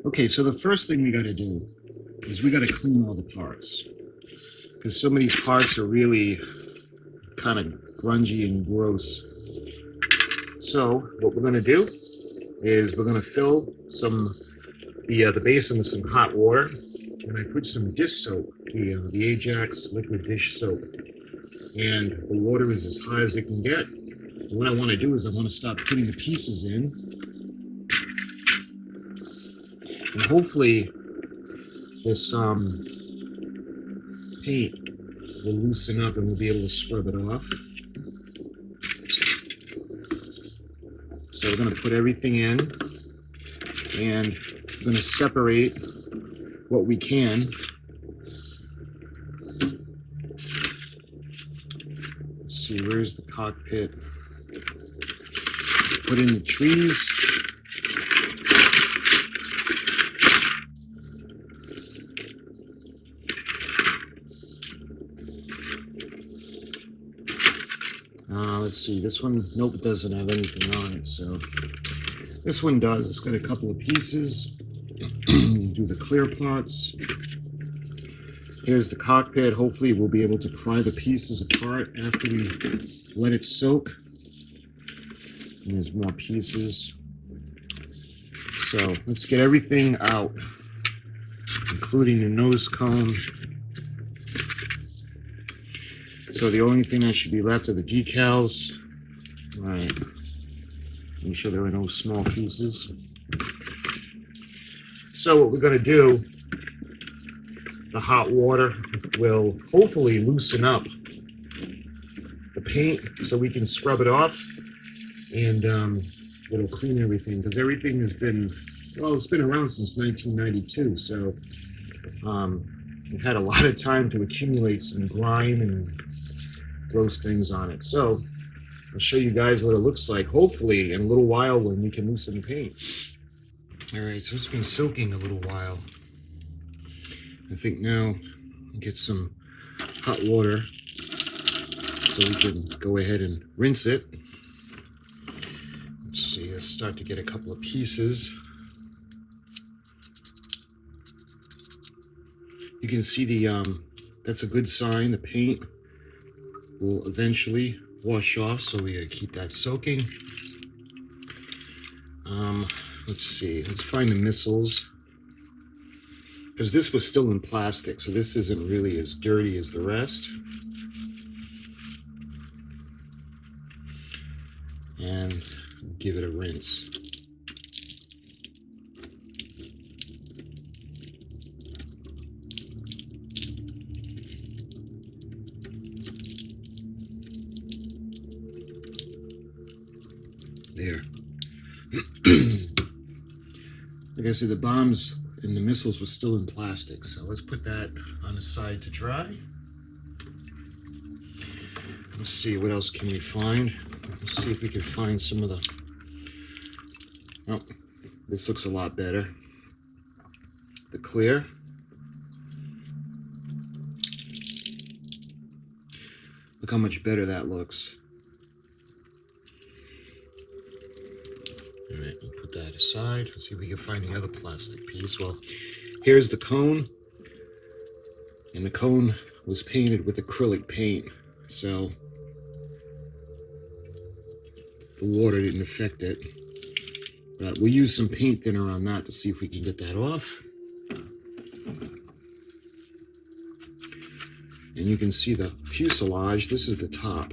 Okay, so the first thing we got to do is we got to clean all the parts, because some of these parts are really kind of grungy and gross. So what we're going to do is we're going to fill the basin with some hot water, and I put some dish soap, the Ajax liquid dish soap, and the water is as hot as it can get. And what I want to do is I want to start putting the pieces in, and hopefully this paint will loosen up and we'll be able to scrub it off. So we're going to put everything in, and we're going to separate what we can. Let's see, where's the cockpit? Put in the trees. Let's see, this one, nope, it doesn't have anything on it, so this one does. It's got a couple of pieces. Do the clear parts. Here's the cockpit. Hopefully we'll be able to pry the pieces apart after we let it soak. And there's more pieces. So let's get everything out, including the nose cone. So the only thing that should be left are the decals. All right. Make sure there are no small pieces. So what we're going to do, the hot water will hopefully loosen up the paint so we can scrub it off, and it'll clean everything, because everything has been, well, it's been around since 1992, so we've had a lot of time to accumulate some grime and gross things on it. So I'll show you guys what it looks like, hopefully in a little while when we can loosen the paint. All right, so it's been soaking a little while. I think now I'll get some hot water so we can go ahead and rinse it. Let's see, let's start to get a couple of pieces. You can see that's a good sign. The paint will eventually wash off, so we gotta keep that soaking. Let's see, let's find the missiles, because this was still in plastic, so this isn't really as dirty as the rest. And give it a rinse. There. Like I said, the bombs and the missiles were still in plastic, so let's put that on the side to dry. Let's see, what else can we find? Let's see if we can find some of the... Oh, this looks a lot better. The clear. Look how much better that looks. All right, we'll put that aside. Let's see if we can find the other plastic piece. Well, here's the cone. And the cone was painted with acrylic paint, so the water didn't affect it. But we'll use some paint thinner on that to see if we can get that off. And you can see the fuselage. This is the top.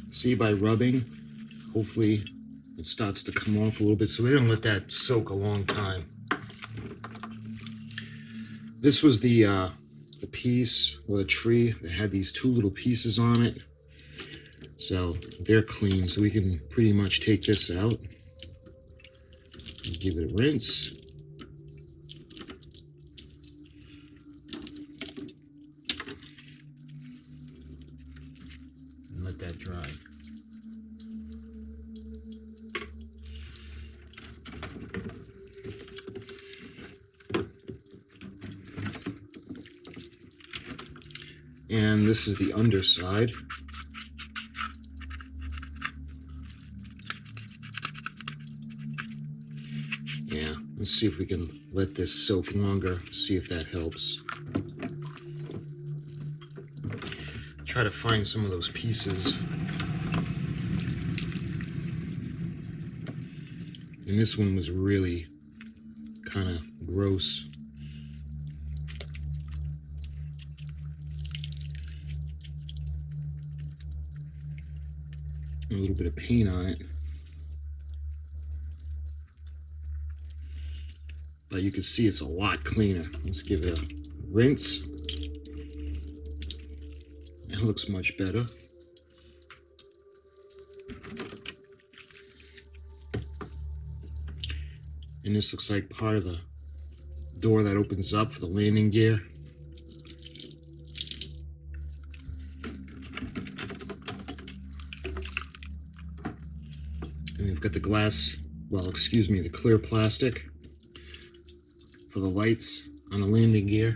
See, by rubbing, hopefully it starts to come off a little bit, so we're gonna let that soak a long time. This was the piece, or the tree, that had these two little pieces on it. So they're clean, so we can pretty much take this out. Give it a rinse. And let that dry. And this is the underside. Yeah, let's see if we can let this soak longer, see if that helps. Try to find some of those pieces. And this one was really kind of gross. A little bit of paint on it. But you can see it's a lot cleaner. Let's give it a rinse. It looks much better. And this looks like part of the door that opens up for the landing gear. And we've got the glass, well, excuse me, the clear plastic for the lights on the landing gear.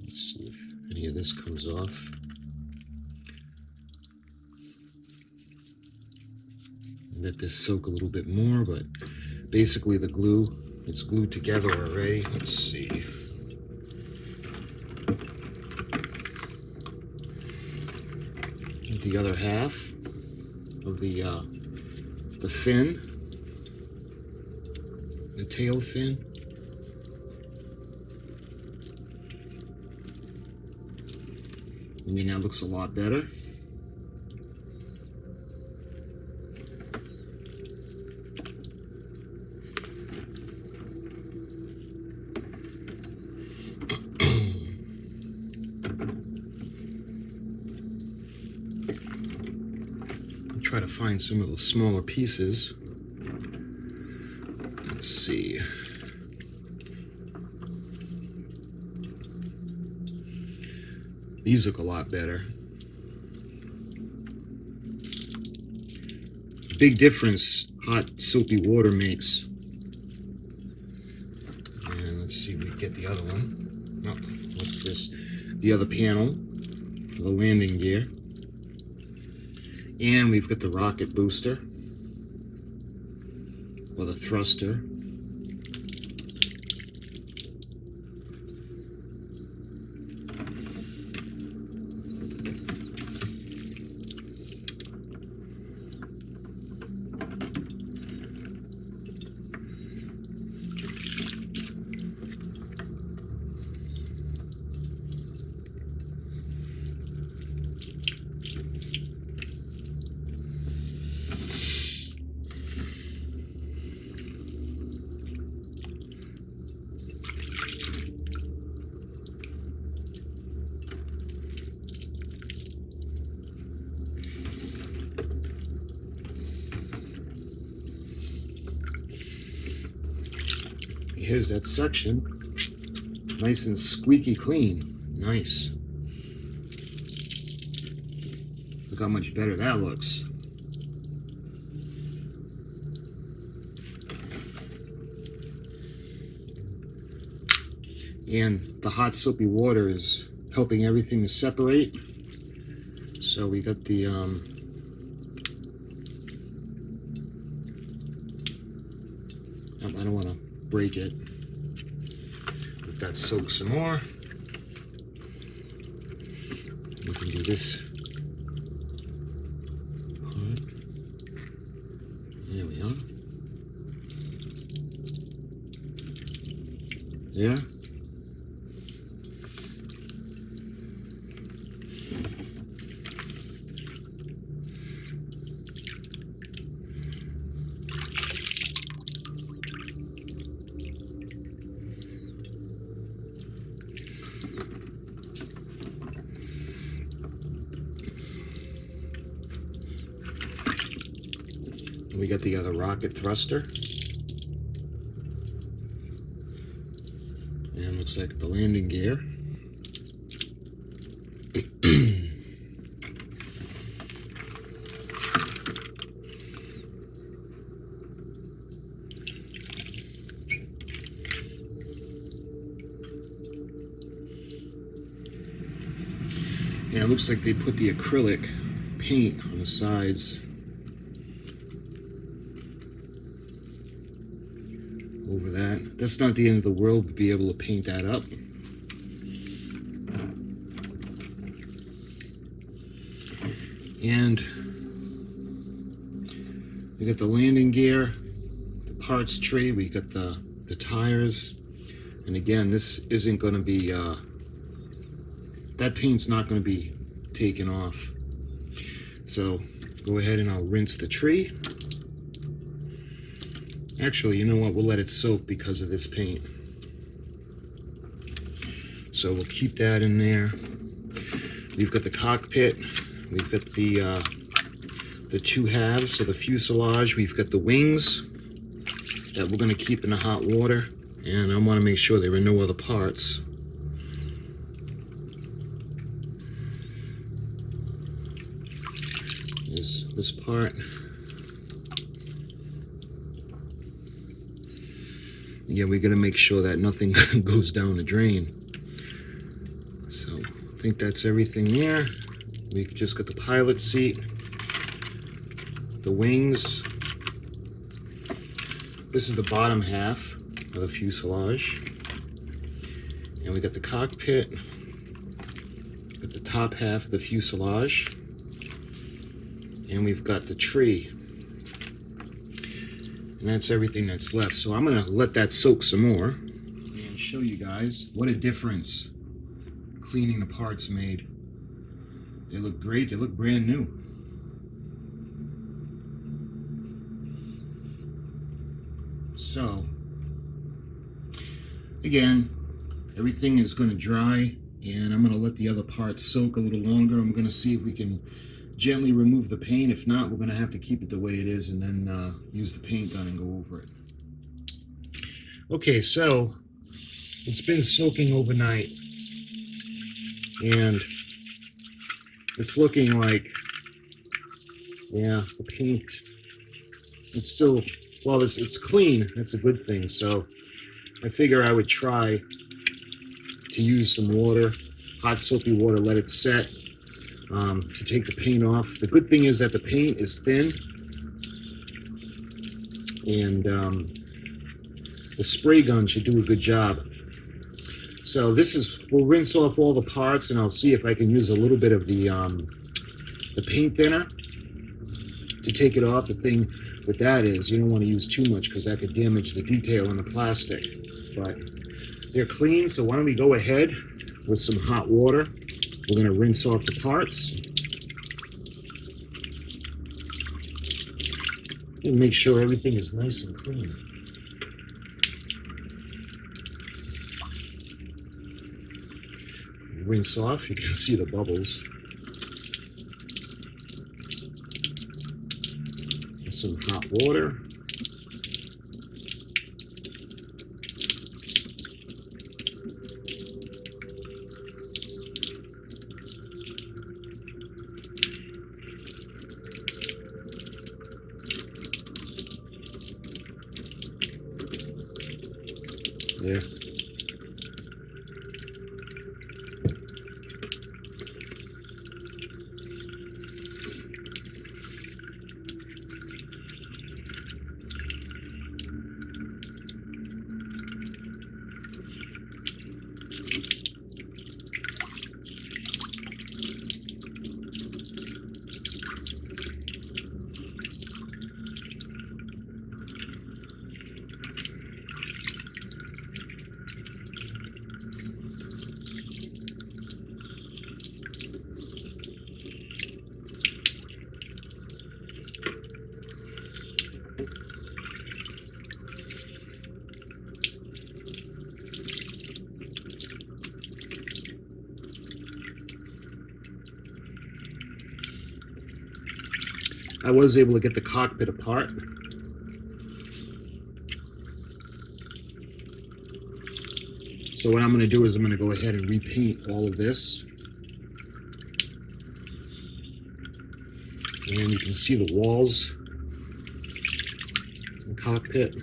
Let's see if any of this comes off. Let this soak a little bit more, but basically the glue, it's glued together already. Let's see. The other half of the fin, the tail fin. I mean, that looks a lot better. Try to find some of the smaller pieces. Let's see. These look a lot better. Big difference hot soapy water makes. And let's see if we get the other one. Oh, what's this? The other panel for the landing gear. And we've got the rocket booster, or the thruster. Here's that section, nice and squeaky clean. Nice. Look how much better that looks. And the hot soapy water is helping everything to separate. So we got the I don't want to break it. Let that soak some more. We can do this. There we are. There. We got the other rocket thruster. And looks like the landing gear. Yeah, it looks like they put the acrylic paint on the sides over that. That's not the end of the world to be able to paint that up. And we got the landing gear, the parts tray, we got the tires. And again, this isn't going to be, that paint's not going to be taken off. So go ahead and I'll rinse the tree. Actually, you know what? We'll let it soak because of this paint. So we'll keep that in there. We've got the cockpit. We've got the two halves, so the fuselage. We've got the wings that we're going to keep in the hot water. And I want to make sure there are no other parts. There's this part. Yeah, we got to make sure that nothing goes down the drain. So I think that's everything there. We've just got the pilot seat, the wings. This is the bottom half of the fuselage. And we got the cockpit, got the top half of the fuselage, and we've got the tree. And that's everything that's left. So I'm gonna let that soak some more and show you guys what a difference cleaning the parts made. They look great, they look brand new. So, again, everything is gonna dry and I'm gonna let the other parts soak a little longer. I'm gonna see if we can gently remove the paint. If not, we're going to have to keep it the way it is and then use the paint gun and go over it. Okay, so it's been soaking overnight and it's looking like, yeah, the paint, it's still, well, it's clean. That's a good thing. So I figure I would try to use some water, hot soapy water, let it set. To take the paint off. The good thing is that the paint is thin and the spray gun should do a good job. So this is, we'll rinse off all the parts and I'll see if I can use a little bit of the paint thinner to take it off. The thing with that is you don't want to use too much because that could damage the detail on the plastic. But they're clean, so why don't we go ahead with some hot water. We're going to rinse off the parts and make sure everything is nice and clean. Rinse off, you can see the bubbles. And some hot water. There. I was able to get the cockpit apart. So what I'm going to do is I'm going to go ahead and repaint all of this. And you can see the walls, the cockpit.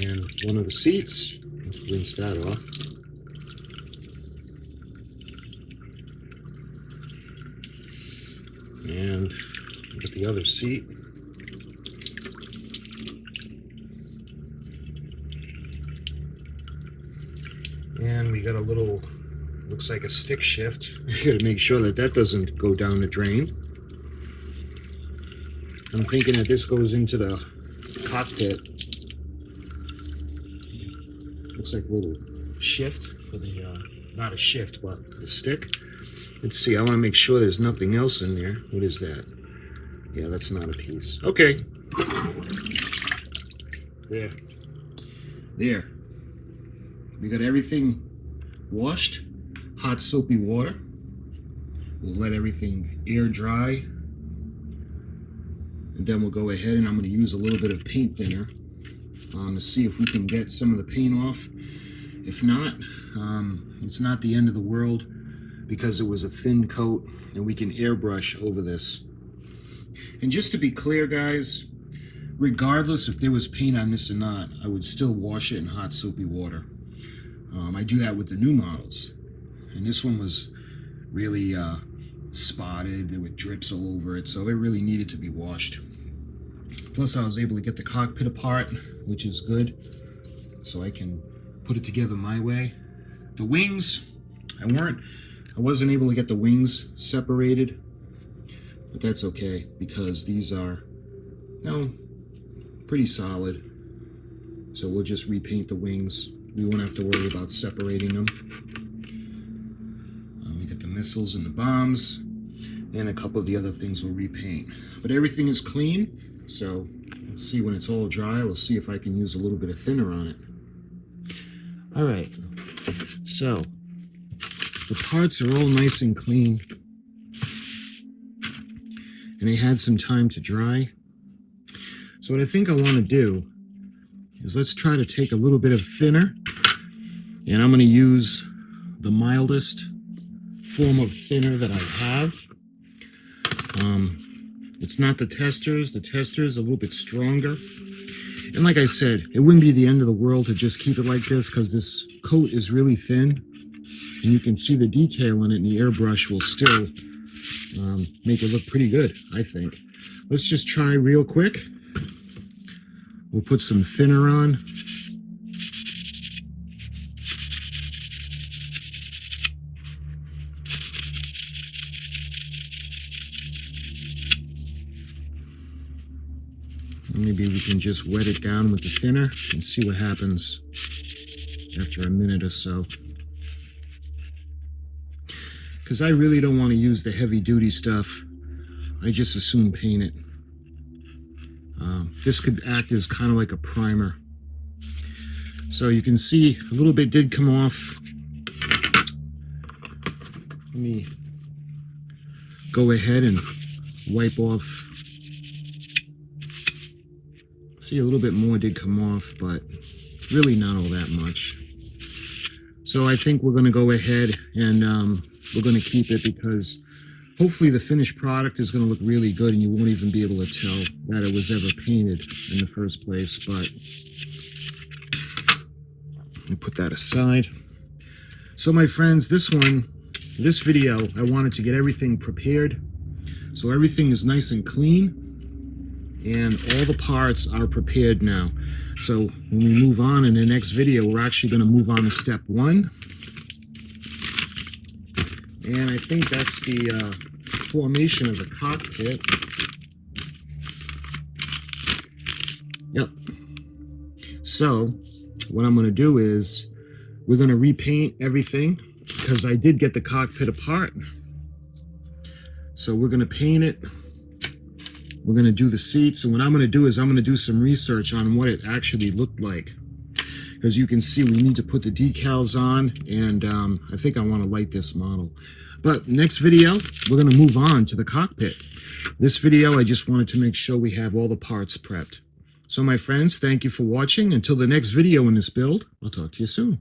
And one of the seats. rinse that off. And get the other seat. And we got a little, looks like a stick shift. You gotta make sure that that doesn't go down the drain. I'm thinking that this goes into the cockpit. Looks like a little shift for the, not a shift, but the stick. Let's see, I want to make sure there's nothing else in there. What is that? Yeah, that's not a piece. Okay. There. There. We got everything washed. Hot soapy water. We'll let everything air dry. And then we'll go ahead and I'm going to use a little bit of paint thinner to see if we can get some of the paint off. If not, it's not the end of the world because it was a thin coat and we can airbrush over this. And just to be clear, guys, regardless if there was paint on this or not, I would still wash it in hot soapy water. I do that with the new models. And this one was really spotted with drips all over it, so it really needed to be washed. Plus I was able to get the cockpit apart, which is good, so I can put it together my way. The wings, I wasn't able to get the wings separated, but that's okay because these are, you know, pretty solid. So we'll just repaint the wings. We won't have to worry about separating them. We got the missiles and the bombs, and a couple of the other things we'll repaint. But everything is clean, so we'll see when it's all dry. We'll see if I can use a little bit of thinner on it. All right, so the parts are all nice and clean, and they had some time to dry. So what I think I want to do is let's try to take a little bit of thinner, and I'm going to use the mildest form of thinner that I have. It's not the testers. The testers are a little bit stronger. And like I said, it wouldn't be the end of the world to just keep it like this because this coat is really thin. And you can see the detail in it, and the airbrush will still make it look pretty good, I think. Let's just try real quick. We'll put some thinner on. Maybe we can just wet it down with the thinner and see what happens after a minute or so. Because I really don't want to use the heavy duty stuff. I just as soon paint it. This could act as kind of like a primer. So you can see a little bit did come off. Let me go ahead and wipe off. See, a little bit more did come off, but really not all that much. So I think we're going to go ahead and we're going to keep it because hopefully the finished product is going to look really good and you won't even be able to tell that it was ever painted in the first place. But let me put that aside. So my friends, this video, I wanted to get everything prepared. So everything is nice and clean. And all the parts are prepared now. So when we move on in the next video, we're actually going to move on to step 1. And I think that's the formation of the cockpit. Yep. So what I'm going to do is we're going to repaint everything because I did get the cockpit apart. So we're going to paint it. We're going to do the seats, and what I'm going to do is I'm going to do some research on what it actually looked like. Because you can see we need to put the decals on, and I think I want to light this model. But next video, we're going to move on to the cockpit. This video, I just wanted to make sure we have all the parts prepped. So my friends, thank you for watching. Until the next video in this build, I'll talk to you soon.